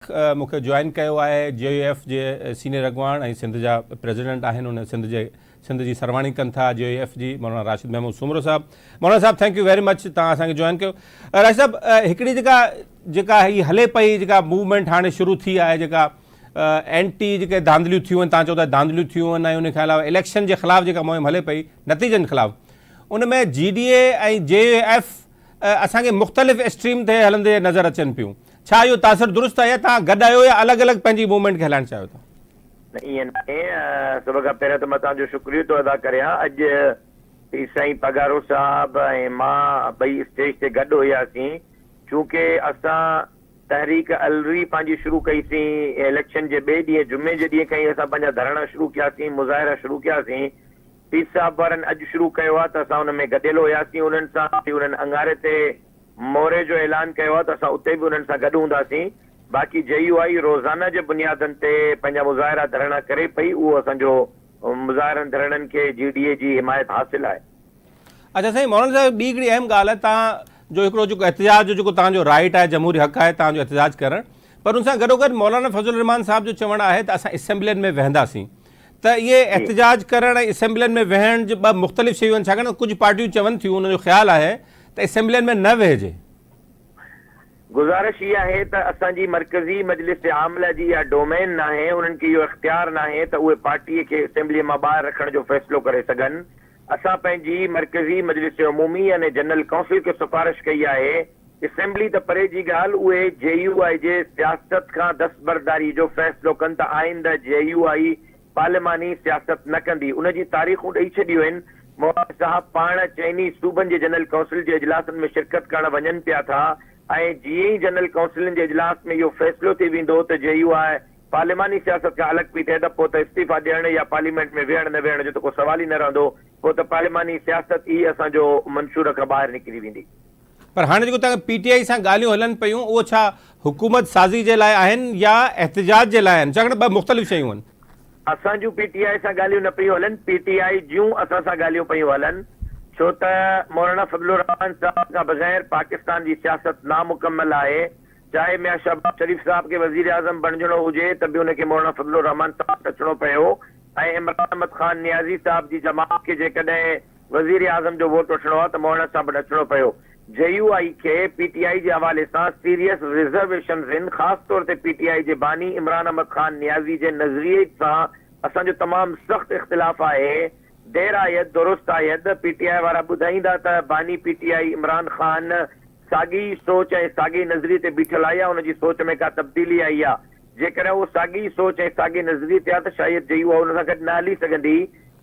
मूंखे जॉइन कयो आहे JUF जे सीनियर अॻुवाण ऐं सिंध जा प्रेसिडेंट आहिनि उन सिंध जी सरवाणी कनि था JUF जी मौलाना राशिद महमूद सुमरो साहब। मौलाना साहब थैंक यू वेरी मच तव्हां असांखे जॉइन कयो। राशिद साहब हिकिड़ी जेका हीअ हले पई जेका मूवमेंट हाणे शुरू थी आहे जेका एंटी जेके धांधलियूं थियूं आहिनि तव्हां चओ था धांधलियूं थियूं आहिनि ऐं उनखे अलावा इलेक्शन जे ख़िलाफ़ु जेका मुहिम हले पई नतीजनि ख़िलाफ़ु उन में GDA ऐं JUF असांखे मुख़्तलिफ़ एक्सट्रीम ते हलंदे नज़र अचनि पियूं। छा इहो तासिर दुरुस्त आहे या तव्हां गॾु आहियो या अलॻि अलॻि पंहिंजी मूवमेंट खे हलाइणु चाहियो था? ईअं न सभ खां पहिरियों त मां तव्हांजो शुक्रियो थो अदा करियां। अॼु साईं पगारो साहब ऐं मां ॿई स्टेज ते गॾु हुयासीं चूंकि असां तहरीक अलरी पंहिंजी शुरू कईसीं इलेक्शन जे ॿिए ॾींहुं जुमे जे ॾींहुं खां असां पंहिंजा धरणा शुरू कयासीं मुज़ाहिरा शुरू कयासीं। पीर साहब वारनि अॼु शुरू कयो आहे त असां हुन में गॾियल हुयासीं उन्हनि सां उन्हनि अंगारे ते मोरे जो ऐलान कयो आहे त असां उते बि उन्हनि सां गॾु हूंदासीं। बाक़ी JUI रोज़ाना जे बुनियादनि ते पंहिंजा मुज़ाहिरा धरणा करे पई उहो असांजो मुज़ाहिरनि धरणनि खे GDA जी हिमायत हासिल आहे। अच्छा साईं मौलाना साहिब ॿी हिकिड़ी अहम ॻाल्हि आहे तव्हांजो हिकिड़ो जेको एहतिजाज जो जेको तव्हांजो राइट आहे जमहूरी हक़ आहे तव्हांजो एहतिजाज करणु पर उन सां गॾोगॾु मौलाना फज़लुर रहमान साहब जो चवणु आहे त असां असेंबलियुनि में वेहंदासीं त इहे एहतिजाज करणु ऐं असेंबलियुनि में वेहण जी ॿ मुख़्तलिफ़ शयूं आहिनि छाकाणि कुझु पार्टियूं चवनि थियूं उनजो ख़्यालु आहे त असेंबलियुनि में न वेहिजे। गुज़ारिश इहा आहे त असांजी मरकज़ी मजलिस आमला जी इहा डोमेन न आहे उन्हनि खे इहो इख़्तियार न आहे त उहे पार्टीअ खे असेंबलीअ मां ॿाहिरि रखण जो फ़ैसिलो करे सघनि। असां पंहिंजी मरकज़ी मजलिस उमूमी यानी जनरल काउंसिल खे सिफ़ारिश कई आहे। असेंबली त परे जी ॻाल्हि उहे JUI जे सियासत खां दस्तबरदारी जो फ़ैसिलो कनि त आईंदा JUI पार्लिमानी सियासत न कंदी। उनजी तारीख़ूं ॾेई छॾियूं आहिनि। मौलाना साहब पाण चइनी सूबनि जे जनरल काउंसिल जे इजलासनि में शिरकत करणु वञनि पिया था ऐं जीअं ई जनरल काउंसिलनि जे इजलास में इहो फ़ैसिलो थी वेंदो त JUI पार्लिमानी सियासत खां अलॻि पई थिए त पोइ त इस्तीफ़ा ॾियण या पार्लियामेंट में वेहण न वेहण जो त को सवाल ई न रहंदो। पोइ त पार्लिमानी सियासत ई असांजो मंशूर खां ॿाहिरि निकिरी वेंदी। पर हाणे जेको तव्हांखे PTI सां ॻाल्हियूं हलनि पियूं उहो छा हुकूमत साज़ी जे लाइ आहिनि या एहतिजाज जे लाइ आहिनि छाकाणि ॿ मुख़्तलिफ़ शयूं आहिनि। असांजूं PTI सां ॻाल्हियूं न पियूं हलनि PTI जूं असां सां ॻाल्हियूं पियूं हलनि छो त मौलाना फज़लुर रहमान साहब खां बग़ैर पाकिस्तान जी सियासत नामुकम्मल आहे। चाहे मियां शहबाज शरीफ़ साहब खे वज़ीर आज़म बणिजणो हुजे त बि उनखे मौलाना फज़लुर रहमान साहब अचणो पियो ऐं इमरान अहमद ख़ान नियाज़ी साहब जी जमात खे जेकॾहिं वज़ीर आज़म जो वोट वठणो आहे त मौलाना साहब वटि अचणो पियो। JUI खे PTI जे हवाले सां सीरियस रिज़र्वेशन आहिनि ख़ासि तौर ते PTI जे बानी इमरान अहमद ख़ान नियाज़ी जे नज़रिए सां असांजो तमामु सख़्तु इख़्तिलाफ़ आहे। देर आयत दुरुस्त आयत PTI वारा ॿुधाईंदा त बानी PTI इमरान ख़ान साॻी सोच ऐं साॻी नज़रिए ते बीठल आहे या हुनजी सोच में का तब्दीली आई आहे। जेकॾहिं उहो साॻी सोच ऐं साॻी नज़रिए ते आहे त शायदि JUI हुन सां गॾु न हली सघंदी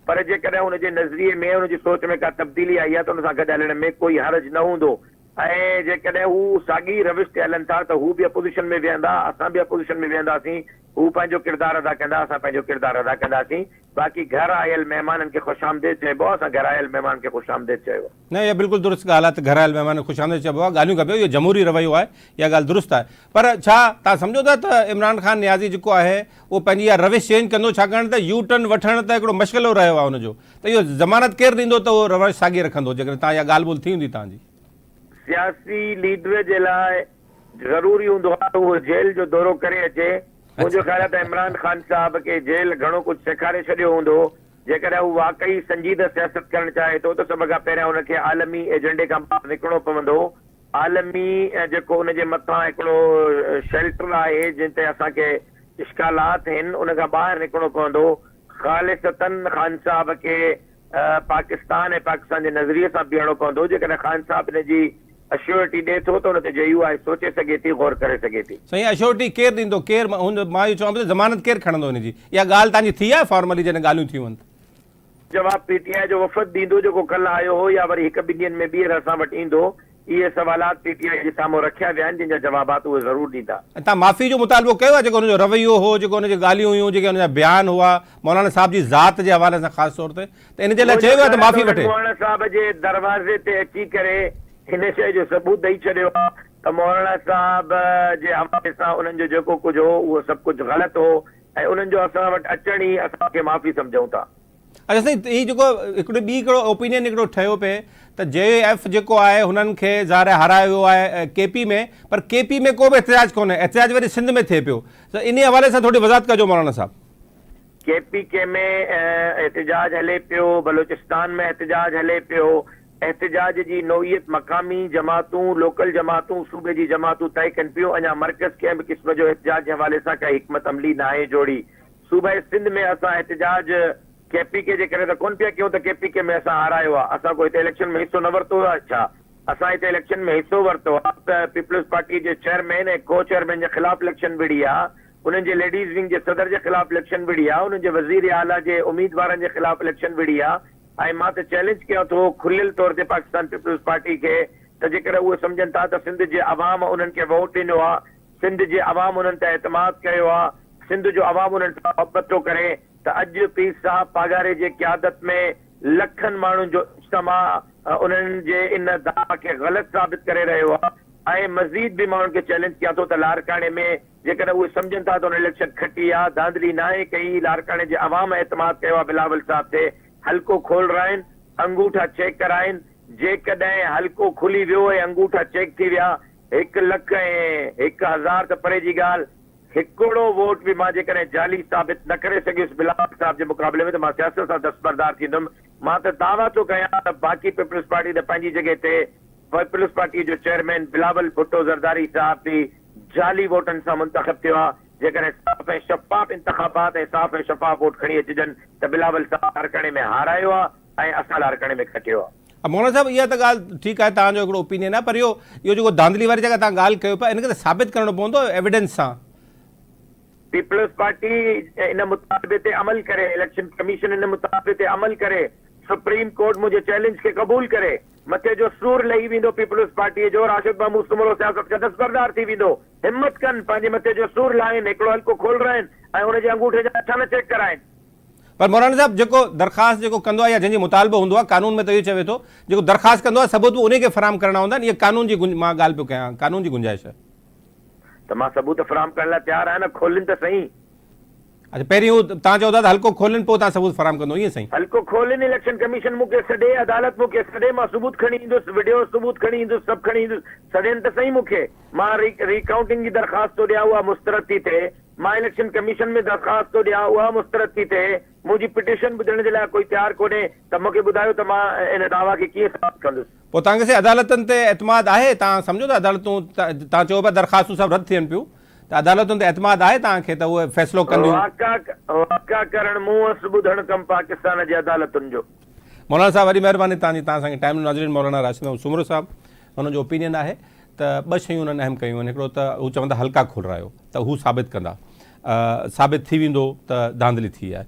पर जेकॾहिं हुनजे नज़रिए में हुनजी सोच में का तब्दीली आई आहे त हुन सां गॾु हलण में कोई हर्ज न हूंदो ऐं जेकॾहिं हू साॻी रविश ते हलनि था त हू बि अपोज़िशन में वेहंदा असां बि अपोज़िशन में वेहंदासीं। हू पंहिंजो किरदारु अदा कंदा असां पंहिंजो किरदारु अदा कंदासीं। बाक़ी घर आयल महिमाननि खे ख़ुशि आमदेद चइबो आहे असां घर आयल महिमान खे ख़ुशि आमदेद चयो। न इहा बिल्कुलु दुरुस्त ॻाल्हि आहे त घर आयल महिमान ख़ुशि आमदेद चइबो आहे ॻाल्हियूं खपे इहो जमहूरी रवैयो आहे इहा ॻाल्हि दुरुस्त आहे। पर छा तव्हां सम्झो था त इमरान ख़ान नियाज़ी जेको आहे उहो पंहिंजी इहा रविश चेंज कंदो छाकाणि त U-टर्न वठण त हिकिड़ो मश्ग़िलो रहियो आहे हुनजो त इहो ज़मानत केरु ॾींदो त उहो रविश साॻी रखंदो जेकॾहिं तव्हां इहा ॻाल्हि ॿोल थी हूंदी तव्हांजी। सियासी लीडर जे लाइ ज़रूरी हूंदो आहे त उहो जेल जो दौरो करे अचे। मुंहिंजो ख़्यालु आहे त इमरान ख़ान साहब खे जेल घणो कुझु सेखारे छॾियो हूंदो। जेकॾहिं हू वाक़ई संजीदा सियासत करणु चाहे थो त सभ खां पहिरियां हुनखे आलमी एजेंडे खां ॿाहिरि निकिरणो पवंदो। आलमी जेको हुनजे मथां हिकिड़ो शेल्टर आहे जिन ते असांखे इश्कालात आहिनि उन खां ॿाहिरि निकिरणो पवंदो। ख़ालिसतन ख़ान साहब खे पाकिस्तान ऐं पाकिस्तान जे नज़रिए सां बीहणो पवंदो। जेकॾहिं ख़ान साहब हिन जी अश्योरिटी ॾिए थो त हुन ते JUI सोचे सघे थी गौर करे सघे थी। साईं अश्योरिटी केरु ॾींदो केरु मां इहो चवां पियो ज़मानत केरु खणंदो हिनजी इहा ॻाल्हि तव्हांजी थी आहे फॉर्मली जॾहिं ॻाल्हियूं थियूं आहिनि? जवाब PTI जो वफ़द ॾींदो जेको कल्ह आयो हो या वरी हिकु ॿिनि ॾींहंनि में ॿीहर असां वटि ईंदो। इहे सवालात PTI जे साम्हूं रखिया विया आहिनि जिन जा जवाबात उहे ज़रूरु ॾींदा। तव्हां माफ़ी जो मुतालबो कयो आहे जेको हुनजो रवैयो हो जेको हुनजी ॻाल्हियूं हुयूं जेके हुनजा बयान हुआ मौलाना साहब जी ज़ात जे हवाले सां ख़ासि तौर ते त इन जे लाइ चयो आहे त माफ़ी वठे? मौलाना साहब जे दरवाज़े ते अची करे हिन शइ जो सबूत ॾेई छॾियो आहे त मौलाना साहब जे हवाले सां उन्हनि जो जेको कुझु हो उहो सभु कुझु ग़लति हो ऐं उन्हनि जो असां वटि अचण ई असांखे माफ़ी सम्झूं था। अच्छा साईं, ही जेको हिकिड़ो ॿी हिकिड़ो ओपिनियन हिकिड़ो ठहियो पिए त JF जेको आहे हुननि खे ज़ाहिर हारायो वियो आहे KP में, पर KP में को बि एहतिजाज कोन्हे, एहतिजाज वरी सिंध में थिए पियो, त इन हवाले सां थोरी वज़ाहत कजो मौलाना साहब। KPK में एहतजाज हले पियो, बलूचिस्तान में एहतजाज हले पियो। एहतजाज जी नौइयत मक़ामी जमातूं, लोकल जमातूं, सूबे जी जमातूं तय कनि पियूं। अञा मर्कज़ कंहिं बि क़िस्म जो एहतजाज जे हवाले सां काई हिकमत अमली न आहे जोड़ी। सूबे सिंध में असां एहतजाज KPK जे करे त कोन पिया कयूं त KPK में असां हारायो आहे, असां कोई हिते इलेक्शन में हिसो न वरितो आहे छा? असां हिते इलेक्शन में हिसो वरितो आहे त पीपल्स पार्टी जे चेयरमैन ऐं को चेयरमैन जे ख़िलाफ़ इलेक्शन विड़ी आहे, उन्हनि जे लेडीज़ विंग जे सदर जे ख़िलाफ़ इलेक्शन विड़ी आहे, उन्हनि जे वज़ीर आला जे उम्मीदवारनि जे ख़िलाफ़ इलेक्शन विड़ी आहे। ऐं मां त चैलेंज कयां थो खुलियल तौर ते पाकिस्तान पीपल्स पार्टी खे त जेकर उहे सम्झनि था त सिंध जे अवाम उन्हनि खे वोट ॾिनो आहे, सिंध जे अवाम उन्हनि ते एतमाद कयो आहे, सिंध जो अवाम उन्हनि सां मोहबत थो करे, त अॼु पीर साहब पागारे जे क़यादत में लखनि माण्हुनि जो इज्तिमा उन्हनि जे इन दावा खे ग़लति साबित करे रहियो आहे। ऐं मज़ीद बि माण्हुनि खे चैलेंज कयां थो त लारकाणे में जेकर उहे सम्झनि था त उन इलेक्शन खटी आहे, धांधली न आहे कई, लारकाणे जे अवाम एतमाद कयो आहे बिलावल साहब ते, हल्को खोल राइनि, अंगूठा चेक कराइनि, जेकॾहिं हल्को खुली वियो ऐं अंगूठा चेक थी विया, 1 लख ऐं 1000 त परे जी ॻाल्हि, हिकिड़ो वोट बि मां जेकॾहिं जाली साबित न करे सघियुसि बिलावल साहब जे मुक़ाबले में त मां सियासत सां दस्तबरदार थींदुमि। मां त दावा थो कयां त बाक़ी पीपल्स पार्टी त पंहिंजी जॻह ते पीपल्स पार्टी जो चेयरमैन बिलावल भुट्टो ज़रदारी साहब बि जाली वोटनि सां मुंतख़ब थियो आहे। जेकॾहिं साफ़ ऐं शफ़ाफ़ इंतख़ाबात ऐं साफ़ ऐं शफ़ाफ़ वोट खणी अचिजनि त बिलावल साहब लारकाणे में हारायो आहे ऐं असां लारकाणे में खटियो आहे। मौलाना साहब, इहा त ॻाल्हि ठीकु आहे, तव्हांजो हिकिड़ो ओपिनियन आहे, पर इहो जेको धांधली वारी जॻह तव्हां ॻाल्हि कयो पिया, इनखे त साबित करणो पवंदो एविडेंस सां। पीपल्स पार्टी इन मुतालबे ते अमल करे, इलेक्शन कमीशन इन मुतालबे ते अमल करे, सुप्रीम कोर्ट मुंहिंजे चैलेंज खे क़बूल करे, मथे जो सूर लही वेंदो पीपल्स पार्टीअ जो, राशिद महमूद सुमरो सियासत खां दस्तबरदार थी वेंदो। हिम्मत कनि, पंहिंजे मथे जो सूर लाहिनि, हिकिड़ो हल्को खोल रहनि ऐं हुनजे अंगूठे जा अछा न चेक कराइनि। पर मौलाना साहब, जेको दरख़्वास्त जेको कंदो आहे या जंहिंजी मुतालबो हूंदो आहे, कानून में त इहो चवे थो जेको दरख़्वास्त कंदो आहे सबूत बि उन खे फराहम करणा हूंदा आहिनि, इहा कानून जी मां ॻाल्हि पियो कयां, कानून जी गुंजाइश आहे। त मां सबूत फराहम करण लाइ तयारु आहियां न, खोलिनि त सही। अच्छा, पहिरीं तव्हां चओ था त हल्को खोलनि, पोइ तव्हां सबूत फराहम कंदो, ईअं साईं? हल्को खोलिनि, इलेक्शन कमीशन मूंखे सॾे, अदालत मूंखे सॾे, मां सबूत खणी ईंदुसि, वीडियो सबूत खणी ईंदुसि, सभु खणी ईंदुसि, सॾनि त सही मूंखे। मां रिकाउंटिंग जी दरख़्वास्त थो ॾियां, उहा मुस्तरद थी थिए। मां इलेक्शन कमीशन में दरख़्वास्त थो ॾियां, उहा मुस्तरद थी थिए। मुंहिंजी पिटीशन ॿुधण जे लाइ कोई तयारु कोन्हे, त मूंखे ॿुधायो त मां इन दावा खे कीअं साबित कंदुसि। पोइ तव्हांखे से अदालतनि ते एतमाद आहे? तव्हां सम्झो था अदालतूं, तव्हां चओ पिया दरख़्वास्तूं सभु रद्द थियनि पियूं, त अदालतुनि ते एतमाद आहे तव्हांखे त उहे फ़ैसिलो कंदियूं? वाक़ा करणु मूं वटि ॿुधणु कमु पाकिस्तान जे अदालतुनि जो। मौलाना साहब, वॾी महिरबानी तव्हांजी, तव्हां असांखे टाइम नाज़रीन। मौलाना राशिद महमूद सुमरो साहब, हुननि जो ओपिनियन आहे त 2 शयूं हुननि अहम कयूं आहिनि। हिकिड़ो त हू चवंदा हल्का खोल रहियो, त हू साबित कंदा, साबित थी वेंदो त धांधली थी आहे।